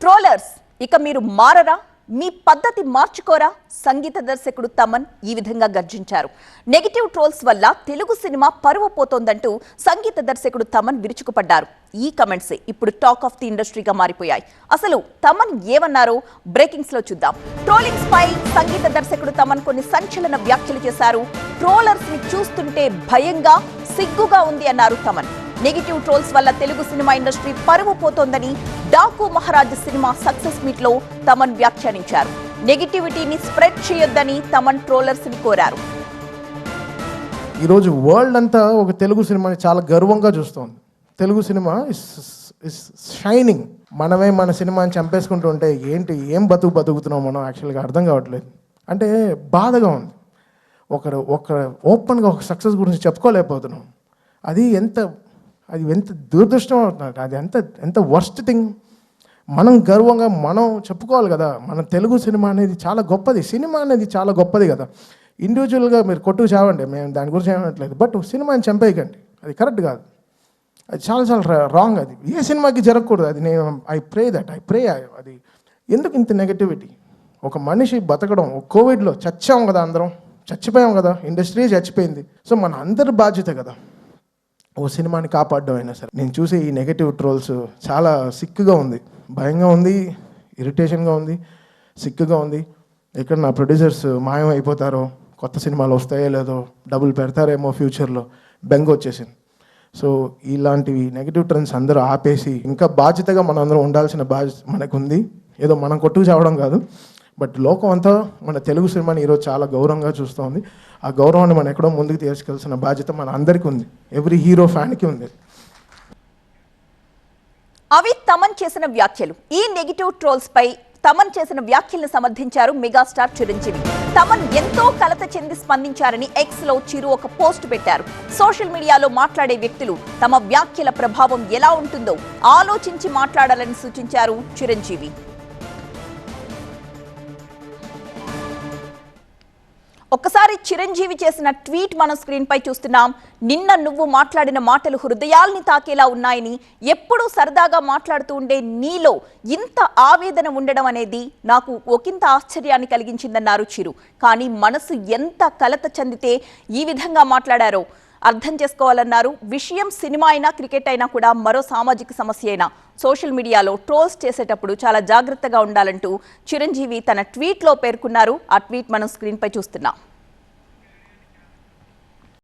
Trollers ఇక మీరు మారరా, మీ పద్ధతి మార్చుకోరా? సంగీత దర్శకుడు తమన్ ఈ విధంగా గర్జించారు. నెగటివ్ ట్రోల్స్ వల్ల తెలుగు సినిమా పరువు పోతోందంటూ సంగీత దర్శకుడు తమన్ విరుచుకుపడ్డారు. ఈ కమెంట్స్ ఇప్పుడు టాక్ ఆఫ్ ది ఇండస్ట్రీగా మారిపోయాయి. అసలు తమన్ ఏమన్నారో బ్రేకింగ్స్ లో చూద్దాం. ట్రోలింగ్స్ పై సంగీత దర్శకుడు తమన్ కొన్ని సంచలన వ్యాఖ్యలు చేశారు. ట్రోలర్స్ ని చూస్తుంటే భయంగా, సిగ్గుగా ఉంది అన్నారు తమన్. నెగటివ్ ట్రోల్స్ వల్ల తెలుగు సినిమా ఇండస్ట్రీ పరువు పోతోందని Daaku Maharaaj cinema success meet లో తమన్ వ్యాఖ్యానించారు. నెగటివిటీని స్ప్రెడ్ చేయొద్దని తమన్ ట్రోలర్స్ ని కోరారు. ఈరోజు వరల్డ్ అంతా ఒక తెలుగు సినిమాని చాలా గర్వంగా చూస్తోంది. Telugu cinema is shining. మనమే మన సినిమాని చంపేసుకుంటూ ఉంటే ఏం బతుకుతున్నాం మనం యాక్చువల్గా అర్థం కావట్లేదు. అంటే బాధగా ఉంది. ఒకరు ఓపెన్గా ఒక సక్సెస్ గురించి చెప్పుకోలేకపోతున్నాం. అది ఎంత దురదృష్టం అవుతుంది. అది ఎంత వర్స్ట్ థింగ్. మనం గర్వంగా మనం చెప్పుకోవాలి కదా. మన తెలుగు సినిమా అనేది చాలా గొప్పది. సినిమా అనేది చాలా గొప్పది కదా. ఇండివిజువల్గా మీరు కొట్టుకు చావండి, మేము దాని గురించి ఏమనట్లేదు. బట్ సినిమాని చంపేయకండి, అది కరెక్ట్ కాదు. అది చాలా రాంగ్. అది ఏ సినిమాకి జరగకూడదు. అది నేను ఐ ప్రే అది ఎందుకు ఇంత నెగటివిటీ? ఒక మనిషి బతకడం, కోవిడ్లో చచ్చాం కదా, అందరం చచ్చిపోయాం కదా, ఇండస్ట్రీ చచ్చిపోయింది. సో మన అందరి బాధ్యత కదా ఓ సినిమాని కాపాడడం అయినా సరే. నేను చూసే ఈ నెగటివ్ ట్రోల్స్ చాలా సిక్కుగా ఉంది, భయంగా ఉంది, ఇరిటేషన్గా ఉంది, సిక్కుగా ఉంది. ఎక్కడ నా ప్రొడ్యూసర్స్ మాయం అయిపోతారో, కొత్త సినిమాలు వస్తాయో లేదో, డబ్బులు పెడతారేమో ఫ్యూచర్లో బెంగ వచ్చేసింది. సో ఇలాంటివి నెగటివ్ ట్రెండ్స్ అందరూ ఆపేసి ఇంకా బాధ్యతగా మనం అందరం ఉండాల్సిన బాధ్యత మనకుంది. ఏదో మనం కొట్టుకు చావడం కాదు, బట్ లోకం అంతా మన తెలుగు సినిమాని ఈరోజు చాలా గౌరవంగా చూస్తోంది. ఆ గౌరవాన్ని మనం ఎక్కడో ముందుకు తీసుకెళ్లాల్సిన బాధ్యత మన అందరికీ ఉంది. ఎవ్రీ హీరో ఫ్యాన్కి ఉంది. అవి తమన్ చేసిన వ్యాఖ్యలు. ఈ నెగటివ్ ట్రోల్స్ పై తమన్ చేసిన వ్యాఖ్యలను సమర్థించారు మెగాస్టార్ చిరంజీవి. తమన్ ఎంతో కలత చెంది స్పందించారని ఎక్స్ లో చిరు ఒక పోస్ట్ పెట్టారు. సోషల్ మీడియాలో మాట్లాడే వ్యక్తులు తమ వ్యాఖ్యల ప్రభావం ఎలా ఉంటుందో ఆలోచించి మాట్లాడాలని సూచించారు చిరంజీవి. ఒక్కసారి చిరంజీవి చేసిన ట్వీట్ మనం స్క్రీన్ పై చూస్తున్నాం. నిన్న నువ్వు మాట్లాడిన మాటలు హృదయాల్ని తాకేలా ఉన్నాయని, ఎప్పుడూ సరదాగా మాట్లాడుతూ ఉండే నీలో ఇంత ఆవేదన ఉండడం అనేది నాకు ఒకంత ఆశ్చర్యాన్ని కలిగించిందన్నారు చిరు. కానీ మనసు ఎంత కలత చెందితే ఈ విధంగా మాట్లాడారో అర్థం చేసుకోవాలన్నారు. విషయం సినిమా అయినా, క్రికెట్ అయినా కూడా మరో సామాజిక సమస్య అయినా సోషల్ మీడియాలో ట్రోల్స్ చేసేటప్పుడు చాలా జాగ్రత్తగా ఉండాలంటూ చిరంజీవి తన ట్వీట్లో పేర్కొన్నారు. ఆ ట్వీట్ మనం స్క్రీన్ పై చూస్తున్నాం.